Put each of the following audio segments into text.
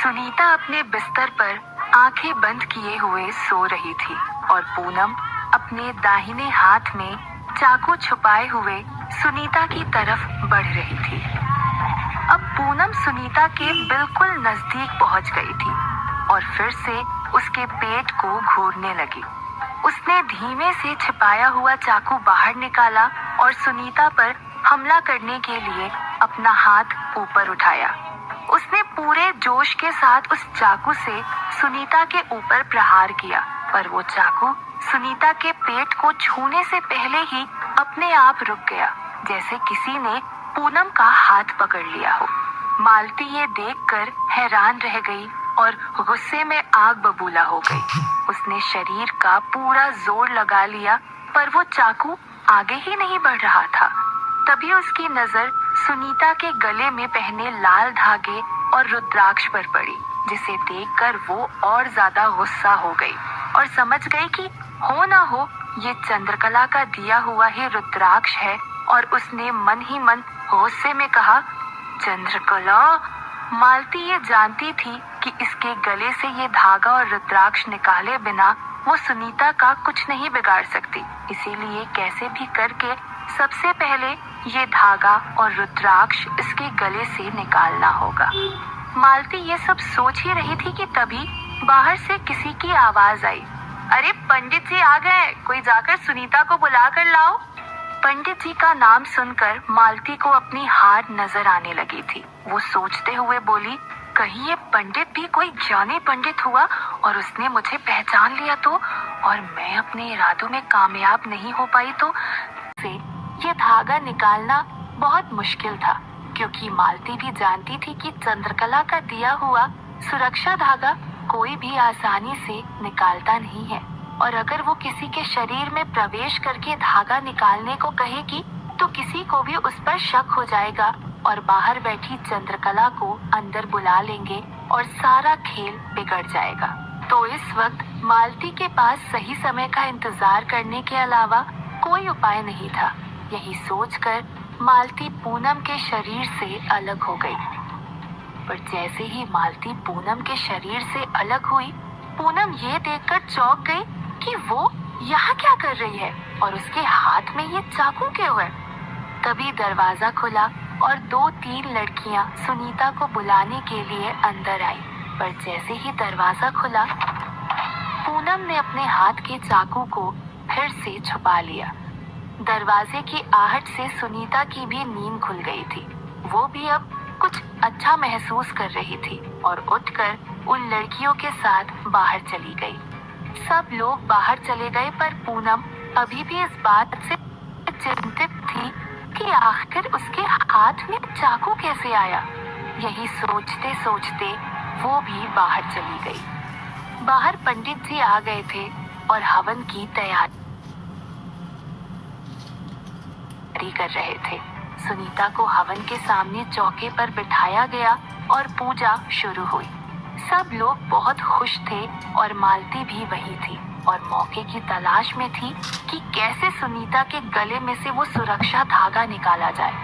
सुनीता अपने बिस्तर पर आंखें बंद किए हुए सो रही थी और पूनम अपने दाहिने हाथ में चाकू छुपाए हुए सुनीता की तरफ बढ़ रही थी। अब पूनम सुनीता के बिल्कुल नजदीक पहुंच गई थी और फिर से उसके पेट को घूरने लगी। उसने धीमे से छिपाया हुआ चाकू बाहर निकाला और सुनीता पर हमला करने के लिए अपना हाथ ऊपर उठाया। उसने पूरे जोश के साथ उस चाकू से सुनीता के ऊपर प्रहार किया, पर वो चाकू सुनीता के पेट को छूने से पहले ही अपने आप रुक गया, जैसे किसी ने पूनम का हाथ पकड़ लिया हो। मालती ये देखकर हैरान रह गई और गुस्से में आग बबूला हो गई। उसने शरीर का पूरा जोर लगा लिया, पर वो चाकू आगे ही नहीं बढ़ रहा था। तभी उसकी नजर सुनीता के गले में पहने लाल धागे और रुद्राक्ष पर पड़ी, जिसे देखकर वो और ज्यादा गुस्सा हो गई और समझ गई कि हो ना हो ये चंद्रकला का दिया हुआ ही रुद्राक्ष है। और उसने मन ही मन गुस्से में कहा, चंद्रकला। मालती ये जानती थी कि इसके गले से ये धागा और रुद्राक्ष निकाले बिना वो सुनीता का कुछ नहीं बिगाड़ सकती, इसीलिए कैसे भी करके सबसे पहले ये धागा और रुद्राक्ष इसके गले से निकालना होगा। मालती ये सब सोच ही रही थी कि तभी बाहर से किसी की आवाज आई, अरे पंडित जी आ गए, कोई जाकर सुनीता को बुला कर लाओ। पंडित जी का नाम सुनकर मालती को अपनी हार नजर आने लगी थी। वो सोचते हुए बोली, कहीं ये पंडित भी कोई ज्ञानी पंडित हुआ और उसने मुझे पहचान लिया तो, और मैं अपने इरादों में कामयाब नहीं हो पाई तो। से ये धागा निकालना बहुत मुश्किल था, क्योंकि मालती भी जानती थी कि चंद्रकला का दिया हुआ सुरक्षा धागा कोई भी आसानी से निकालता नहीं है, और अगर वो किसी के शरीर में प्रवेश करके धागा निकालने को कहेगी तो किसी को भी उस पर शक हो जाएगा और बाहर बैठी चंद्रकला को अंदर बुला लेंगे और सारा खेल बिगड़ जाएगा। तो इस वक्त मालती के पास सही समय का इंतजार करने के अलावा कोई उपाय नहीं था। यही सोचकर मालती पूनम के शरीर से अलग हो गई। पर जैसे ही मालती पूनम के शरीर से अलग हुई, पूनम ये देखकर चौंक गई कि वो यहाँ क्या कर रही है और उसके हाथ में ये चाकू क्यों है। तभी दरवाजा खुला और 2-3 लड़कियां सुनीता को बुलाने के लिए अंदर आई, पर जैसे ही दरवाजा खुला पूनम ने अपने हाथ के चाकू को फिर से छुपा लिया। दरवाजे की आहट से सुनीता की भी नींद खुल गई थी। वो भी अब कुछ अच्छा महसूस कर रही थी और उठकर उन लड़कियों के साथ बाहर चली गई। सब लोग बाहर चले गए, पर पूनम अभी भी इस बात से चिंतित थी कि आखिर उसके हाथ में चाकू कैसे आया। यही सोचते सोचते वो भी बाहर चली गई। बाहर पंडित जी आ गए थे और हवन की तैयारी कर रहे थे। सुनीता को हवन के सामने चौके पर बिठाया गया और पूजा शुरू हुई। सब लोग बहुत खुश थे और मालती भी वही थी और मौके की तलाश में थी कि कैसे सुनीता के गले में से वो सुरक्षा धागा निकाला जाए।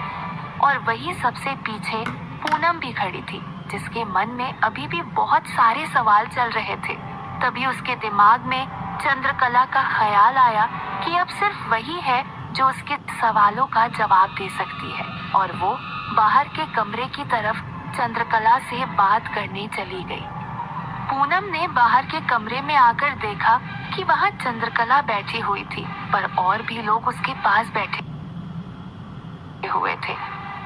और वही सबसे पीछे पूनम भी खड़ी थी, जिसके मन में अभी भी बहुत सारे सवाल चल रहे थे। तभी उसके दिमाग में चंद्रकला का ख्याल आया कि अब सिर्फ वही है जो उसके सवालों का जवाब दे सकती है, और वो बाहर के कमरे की तरफ चंद्रकला से बात करने चली गई। पूनम ने बाहर के कमरे में आकर देखा कि वहाँ चंद्रकला बैठी हुई थी, पर और भी लोग उसके पास बैठे हुए थे।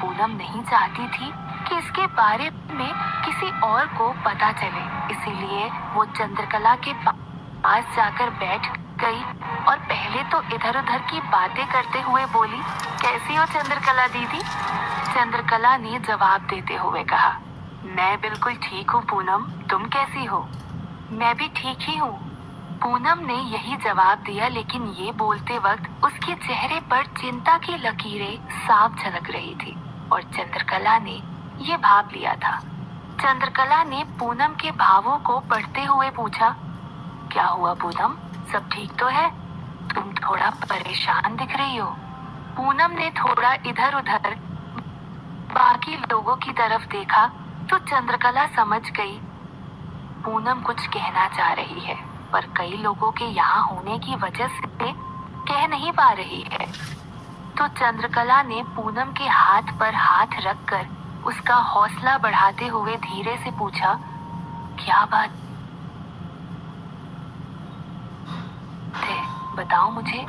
पूनम नहीं चाहती थी कि इसके बारे में किसी और को पता चले, इसीलिए वो चंद्रकला के पास जाकर बैठ गई और पहले तो इधर उधर की बातें करते हुए बोली, कैसी हो चंद्रकला दीदी। चंद्रकला ने जवाब देते हुए कहा, मैं बिल्कुल ठीक हूँ पूनम, तुम कैसी हो। मैं भी ठीक ही हूँ, पूनम ने यही जवाब दिया, लेकिन ये बोलते वक्त उसके चेहरे पर चिंता की लकीरें साफ झलक रही थी और चंद्रकला ने ये भाप लिया था। चंद्रकला ने पूनम के भावों को पढ़ते हुए पूछा, क्या हुआ पूनम, सब ठीक तो है, तुम थोड़ा परेशान दिख रही हो। पूनम ने थोड़ा इधर उधर बाकी लोगों की तरफ देखा तो चंद्रकला समझ गई पूनम कुछ कहना चाह रही है, पर कई लोगों के यहाँ होने की वजह से कह नहीं पा रही है। तो चंद्रकला ने पूनम के हाथ पर हाथ रखकर उसका हौसला बढ़ाते हुए धीरे से पूछा, क्या बात है, बताओ मुझे।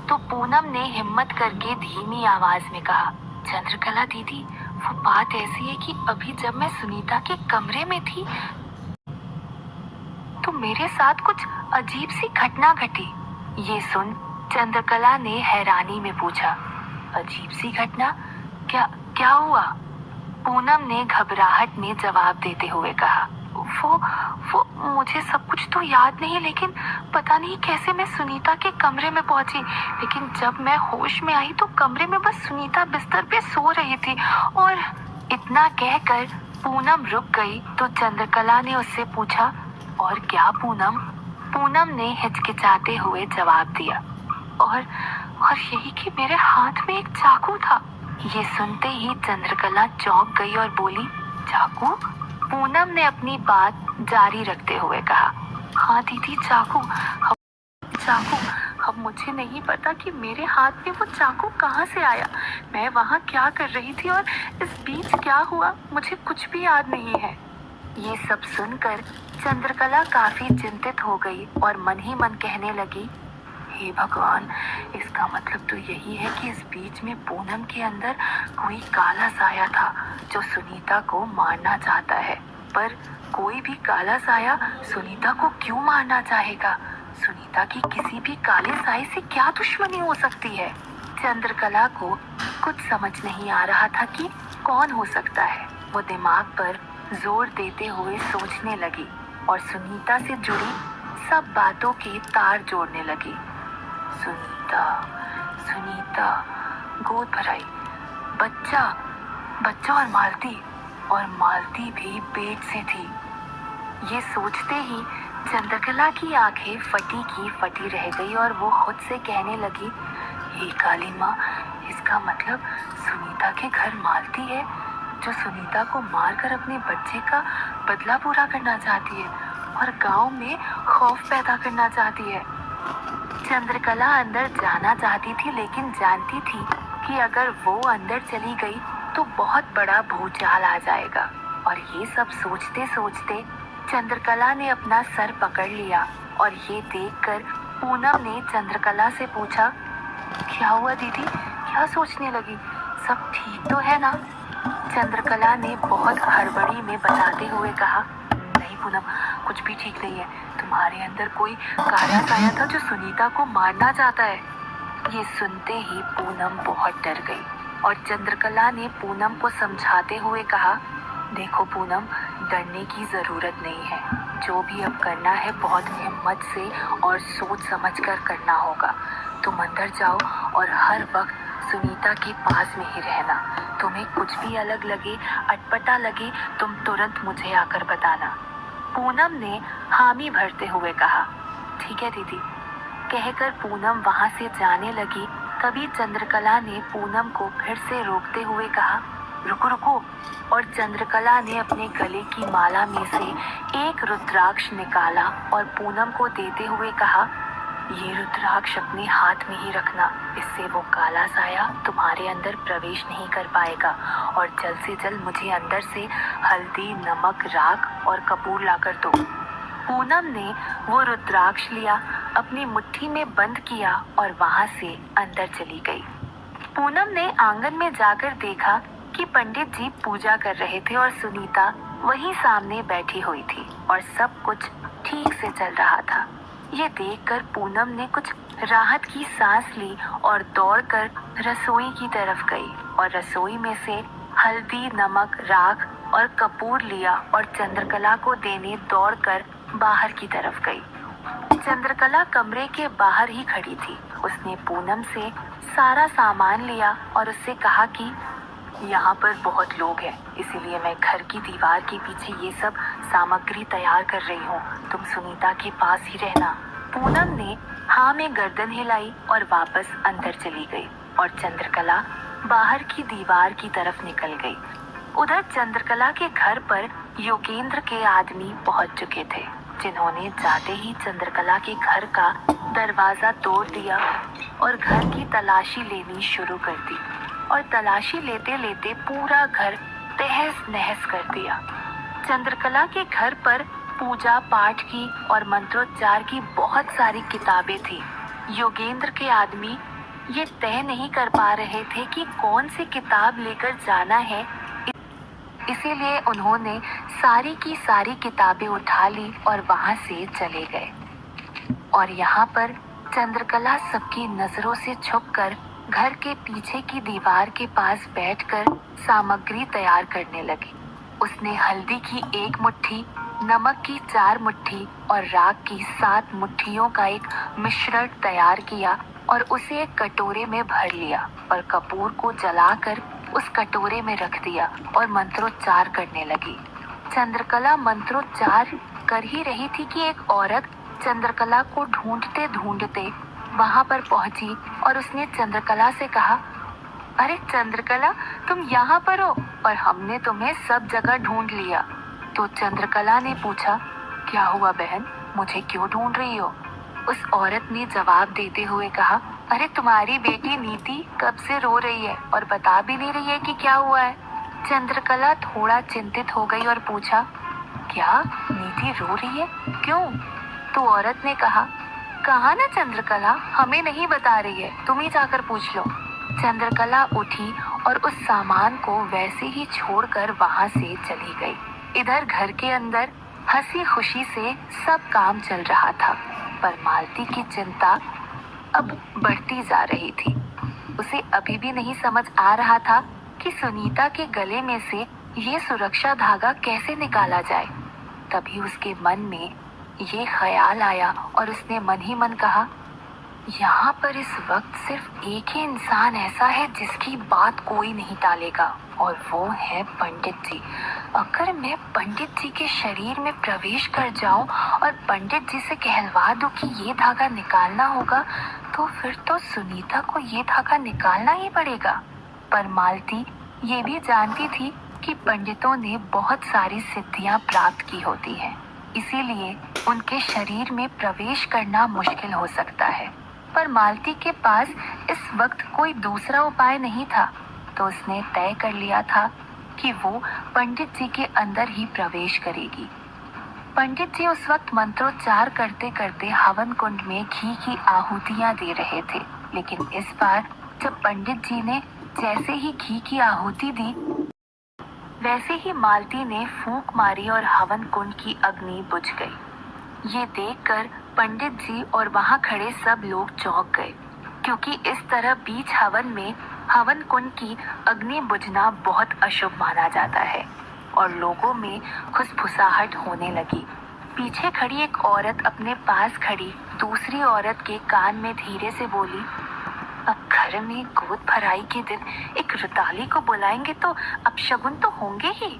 तो पूनम ने हिम्मत करके धीमी आवाज में कहा, चंद्रकला दीदी, वो बात ऐसी है कि अभी जब मैं सुनीता के कमरे में थी तो मेरे साथ कुछ अजीब सी घटना घटी। ये सुन चंद्रकला ने हैरानी में पूछा, अजीब सी घटना? क्या क्या हुआ? पूनम ने घबराहट में जवाब देते हुए कहा, वो मुझे सब कुछ तो याद नहीं, लेकिन पता नहीं कैसे मैं सुनीता के कमरे में पहुंची। लेकिन जब मैं होश में आई तो कमरे में बस सुनीता बिस्तर पे सो रही थी। और इतना कहकर पूनम रुक गई तो चंद्रकला ने उससे पूछा, और क्या पूनम? पूनम ने हिचकिचाते हुए जवाब दिया, और यही कि मेरे हाथ में एक चाकू था। ये सुनते ही चंद्रकला चौंक गई और बोली, चाकू? पूनम ने अपनी बात जारी रखते हुए कहा, हाँ दीदी, चाकू। अब मुझे नहीं पता कि मेरे हाथ में वो चाकू कहाँ से आया, मैं वहाँ क्या कर रही थी और इस बीच क्या हुआ, मुझे कुछ भी याद नहीं है। ये सब सुनकर चंद्रकला काफी चिंतित हो गई और मन ही मन कहने लगी, हे भगवान, इसका मतलब तो यही है कि इस बीच में पूनम के अंदर कोई काला साया था जो सुनीता को मारना चाहता है। पर कोई भी काला साया सुनीता को क्यों मारना चाहेगा? सुनीता की किसी भी काले साए से क्या दुश्मनी हो सकती है? चंद्रकला को कुछ समझ नहीं आ रहा था कि कौन हो सकता है। वो दिमाग पर जोर देते हुए सोचने लगी और सुनीता से जुड़ी सब बातों के तार जोड़ने लगी। सुनीता, सुनीता, गोद भराई, बच्चा और मालती भी पेट से थी। ये सोचते ही चंद्रकला की आंखें फटी की फटी रह गई और वो खुद से कहने लगी, हे काली माँ, इसका मतलब सुनीता के घर मालती है जो सुनीता को मारकर अपने बच्चे का बदला पूरा करना चाहती है और गांव में खौफ पैदा करना चाहती है। चंद्रकला अंदर जाना चाहती थी, लेकिन जानती थी कि अगर वो अंदर चली गई तो बहुत बड़ा भूचाल आ जाएगा। और ये सब सोचते सोचते चंद्रकला ने अपना सर पकड़ लिया और ये देखकर पूनम ने चंद्रकला से पूछा, क्या हुआ दीदी, क्या सोचने लगी, सब ठीक तो है ना? चंद्रकला ने बहुत हड़बड़ी में बताते हुए कहा, नहीं पूनम, कुछ भी ठीक नहीं है, तुम्हारे अंदर कोई काला साया था जो सुनीता को मारना चाहता है। ये सुनते ही पूनम बहुत डर गई और चंद्रकला ने पूनम को समझाते हुए कहा, देखो पूनम, डरने की जरूरत नहीं है, जो भी अब करना है बहुत हिम्मत से और सोच समझ कर करना होगा। तुम अंदर जाओ और हर वक्त सुनीता के पास में ही रहना। तुम्हें कुछ भी अलग लगे, अटपटा लगे, तुम तुरंत मुझे आकर बताना। पूनम ने हामी भरते हुए कहा, ठीक है दीदी। कहकर पूनम वहां से जाने लगी। तभी चंद्रकला ने पूनम को फिर से रोकते हुए कहा, रुको रुको। और चंद्रकला ने अपने गले की माला में से एक रुद्राक्ष निकाला और पूनम को देते हुए कहा, ये रुद्राक्ष अपने हाथ में ही रखना, इससे वो काला साया तुम्हारे अंदर प्रवेश नहीं कर पाएगा। और जल्द से जल्द मुझे अंदर से हल्दी, नमक, राख और कपूर लाकर दो। पूनम ने वो रुद्राक्ष लिया, अपनी मुट्ठी में बंद किया और वहां से अंदर चली गई। पूनम ने आंगन में जाकर देखा कि पंडित जी पूजा कर रहे थे और सुनीता वहीं सामने बैठी हुई थी और सब कुछ ठीक से चल रहा था। ये देखकर पूनम ने कुछ राहत की सांस ली और दौड़कर रसोई की तरफ गई और रसोई में से हल्दी, नमक, राख और कपूर लिया और चंद्रकला को देने दौड़कर बाहर की तरफ गई। चंद्रकला कमरे के बाहर ही खड़ी थी। उसने पूनम से सारा सामान लिया और उससे कहा कि यहाँ पर बहुत लोग हैं, इसीलिए मैं घर की दीवार के पीछे ये सब सामग्री तैयार कर रही हूँ, तुम सुनीता के पास ही रहना। पूनम ने हाँ में गर्दन हिलाई और वापस अंदर चली गई और चंद्रकला बाहर की दीवार की तरफ निकल गई। उधर चंद्रकला के घर पर योगेंद्र के आदमी पहुंच चुके थे, जिन्होंने जाते ही चंद्रकला के घर का दरवाजा तोड़ दिया और घर की तलाशी लेनी शुरू कर दी। और तलाशी लेते लेते पूरा घर तहस नहस कर दिया। चंद्रकला के घर पर पूजा पाठ की और मंत्रोच्चार की बहुत सारी किताबें थी। योगेंद्र के आदमी ये तय नहीं कर पा रहे थे कि कौन सी किताब लेकर जाना है, इसीलिए उन्होंने सारी की सारी किताबें उठा ली और वहां से चले गए। और यहाँ पर चंद्रकला सबकी नजरों से छुपकर घर के पीछे की दीवार के पास बैठकर सामग्री तैयार करने लगी। उसने हल्दी की 1 मुट्ठी, नमक की 4 मुट्ठी और राख की 7 मुट्ठियों का एक मिश्रण तैयार किया और उसे एक कटोरे में भर लिया और कपूर को जलाकर उस कटोरे में रख दिया और मंत्रोच्चार करने लगी। चंद्रकला मंत्रोच्चार कर ही रही थी कि एक औरत चंद्रकला को ढूंढते ढूंढते वहां पर पहुंची और उसने चंद्रकला से कहा, अरे चंद्रकला, तुम यहाँ पर हो और हमने तुम्हें सब जगह ढूंढ लिया। तो चंद्रकला ने पूछा, क्या हुआ बहन, मुझे क्यों ढूंढ रही हो? उस औरत ने जवाब देते हुए कहा, अरे तुम्हारी बेटी नीति कब से रो रही है और बता भी नहीं रही है कि क्या हुआ है। चंद्रकला थोड़ा चिंतित हो गई और पूछा, क्या नीति रो रही है, क्यों? तो औरत ने कहा, कहा ना चंद्रकला, हमें नहीं बता रही है, तुम ही जाकर पूछ लो। चंद्रकला उठी और उस सामान को वैसे ही छोड़कर वहां से चली गई। इधर घर के अंदर हंसी खुशी से सब काम चल रहा था, पर मालती की चिंता अब बढ़ती जा रही थी। उसे अभी भी नहीं समझ आ रहा था कि सुनीता के गले में से ये सुरक्षा धागा कैसे निकाला जाए। तभी उसके मन में ये ख्याल आया और उसने मन ही मन कहा, यहाँ पर इस वक्त सिर्फ एक ही इंसान ऐसा है जिसकी बात कोई नहीं टालेगा, और वो है पंडित जी। अगर मैं पंडित जी के शरीर में प्रवेश कर जाऊं और पंडित जी से कहलवा दूं कि ये धागा निकालना होगा, तो फिर तो सुनीता को ये धागा निकालना ही पड़ेगा। पर मालती ये भी जानती थी कि पंडितों ने बहुत सारी सिद्धियां प्राप्त की होती हैं, इसीलिए उनके शरीर में प्रवेश करना मुश्किल हो सकता है। पर मालती के पास इस वक्त कोई दूसरा उपाय नहीं था, तो उसने तय कर लिया था कि वो पंडित जी के अंदर ही प्रवेश करेगी। पंडित जी उस वक्त मंत्रोच्चार करते करते हवन कुंड में घी की आहुतियां दे रहे थे, लेकिन इस बार जब पंडित जी ने जैसे ही घी की आहुति दी, वैसे ही मालती ने फूंक मारी और हवन कुंड की अग्नि बुझ गई। ये देखकर पंडित जी और वहां खड़े सब लोग चौंक गए, क्योंकि इस तरह बीच हवन में हवन कुंड की अग्नि बुझना बहुत अशुभ माना जाता है और लोगों में खुसफुसाहट होने लगी। पीछे खड़ी एक औरत अपने पास खड़ी दूसरी औरत के कान में धीरे से बोली, अब घर में गोद भराई के दिन एक रुताली को बुलाएंगे तो अपशगुन तो होंगे ही।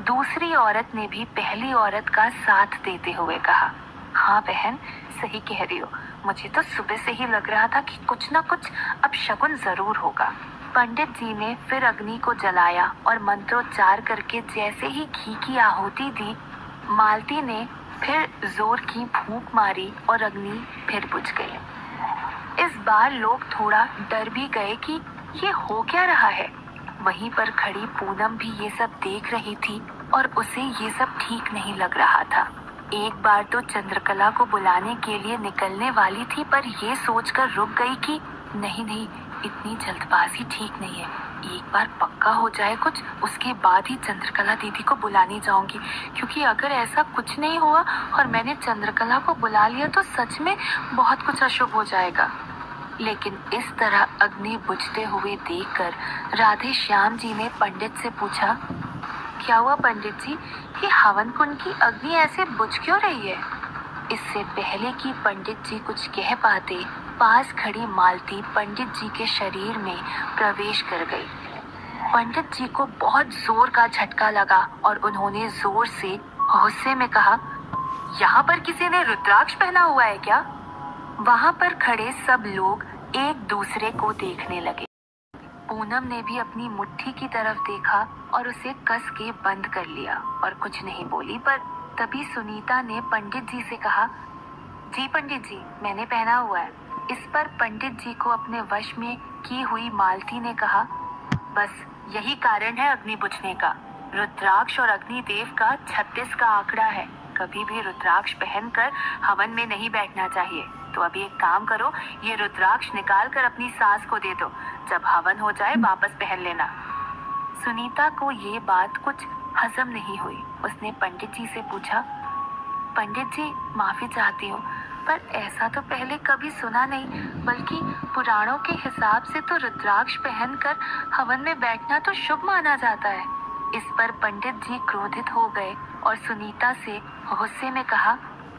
दूसरी औरत ने भी पहली औरत का साथ देते हुए कहा, हाँ बहन, सही कह रही हो, मुझे तो सुबह से ही लग रहा था कि कुछ ना कुछ अपशगुन जरूर होगा। पंडित जी ने फिर अग्नि को जलाया और मंत्रोच्चार करके जैसे ही घी की आहुति दी, मालती ने फिर जोर की फूंक मारी और अग्नि फिर बुझ गई। इस बार लोग थोड़ा डर भी गए कि ये हो क्या रहा है। वहीं पर खड़ी पूनम भी ये सब देख रही थी और उसे ये सब ठीक नहीं लग रहा था। एक बार तो चंद्रकला को बुलाने के लिए निकलने वाली थी, पर ये सोचकर रुक गई कि नहीं नहीं, इतनी जल्दबाजी ठीक नहीं है, एक बार पक्का हो जाए कुछ, उसके बाद ही चंद्रकला दीदी को बुलाने जाऊंगी, क्योंकि अगर ऐसा कुछ नहीं हुआ और मैंने चंद्रकला को बुला लिया तो सच में बहुत कुछ अशुभ हो जाएगा। लेकिन इस तरह अग्नि बुझते हुए देखकर राधे श्याम जी ने पंडित से पूछा, क्या हुआ पंडित जी, ये हवन कुंड की अग्नि ऐसे बुझ क्यों रही है? इससे पहले कि पंडित जी कुछ कह पाते, पास खड़ी मालती पंडित जी के शरीर में प्रवेश कर गई। पंडित जी को बहुत जोर का झटका लगा और उन्होंने जोर से गुस्से में कहा, यहाँ पर किसी ने रुद्राक्ष पहना हुआ है क्या? वहां पर खड़े सब लोग एक दूसरे को देखने लगे। पूनम ने भी अपनी मुट्ठी की तरफ देखा और उसे कस के बंद कर लिया और कुछ नहीं बोली। पर तभी सुनीता ने पंडित जी से कहा, जी पंडित जी, मैंने पहना हुआ है। इस पर पंडित जी को अपने वश में की हुई मालती ने कहा, बस यही कारण है अग्नि बुझने का। रुद्राक्ष और अग्निदेव का 36 का आंकड़ा है। कभी भी रुद्राक्ष पहनकर हवन में नहीं बैठना चाहिए। तो अभी एक काम करो, ये रुद्राक्ष निकाल कर अपनी सास को दे दो। जब हवन हो जाए वापस पहन लेना। सुनीता को ये बात कुछ हजम नहीं हुई। उसने पंडित जी से पूछा, पंडित जी माफी चाहती हूँ, पर ऐसा तो पहले कभी सुना नहीं, बल्कि पुराणों के हिसाब से तो रुद्राक्ष पहनकर हवन में बैठना तो शुभ माना जाता है। इस पर पंडित जी क्रोधित हो गए और सुनीता से गुस्से में कहा,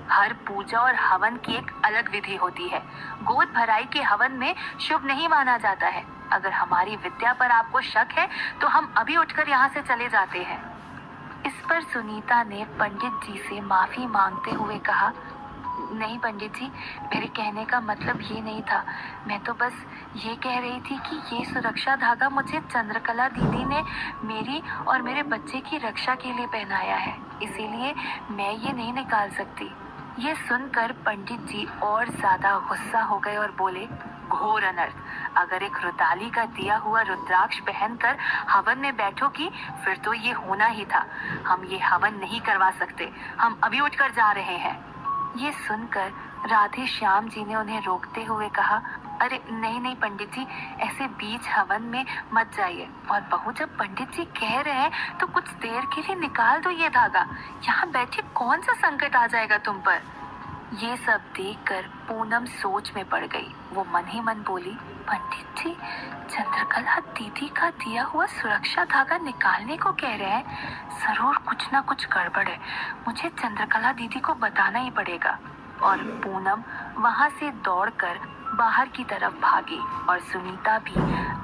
हर पूजा और हवन की एक अलग विधि होती है। गोद भराई के हवन में शुभ नहीं माना जाता है। अगर हमारी विद्या पर आपको शक है तो हम अभी उठकर यहाँ से चले जाते हैं। इस पर सुनीता ने पंडित जी से माफी मांगते हुए कहा, नहीं पंडित जी, मेरे कहने का मतलब ये नहीं था। मैं तो बस ये कह रही थी कि ये सुरक्षा धागा मुझे चंद्रकला दीदी ने मेरी और मेरे बच्चे की रक्षा के लिए पहनाया है, इसीलिए मैं ये नहीं निकाल सकती। ये सुनकर पंडित जी और ज्यादा गुस्सा हो गए और बोले, घोर अनर्थ। अगर एक रुदाली का दिया हुआ रुद्राक्ष पहनकर हवन में बैठोगी फिर तो ये होना ही था। हम ये हवन नहीं करवा सकते। हम अभी उठकर जा रहे हैं। ये सुनकर राधे श्याम जी ने उन्हें रोकते हुए कहा, अरे नहीं नहीं पंडित जी, ऐसे बीच हवन में मत जाइए। और बहू, जब पंडित जी कह रहे हैं तो कुछ देर के लिए निकाल दो ये धागा। यहाँ बैठे कौन सा संकट आ जाएगा तुम पर। ये सब देखकर पूनम सोच में पड़ गई। वो मन ही मन बोली, पंडित जी चंद्रकला दीदी का दिया हुआ सुरक्षा धागा निकालने को कह रहे हैं। जरूर कुछ ना कुछ गड़बड़ है। मुझे चंद्रकला दीदी को बताना ही पड़ेगा। और पूनम वहां से दौड़कर बाहर की तरफ भागी और सुनीता भी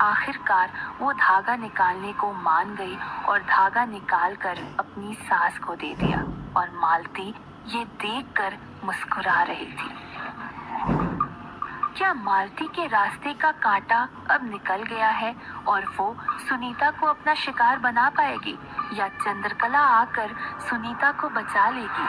आखिरकार वो धागा निकालने को मान गई और धागा निकालकर अपनी सास को दे दिया। और मालती ये देखकर मुस्कुरा रही थी। क्या मालती के रास्ते का कांटा अब निकल गया है और वो सुनीता को अपना शिकार बना पाएगी, या चंद्रकला आकर सुनीता को बचा लेगी?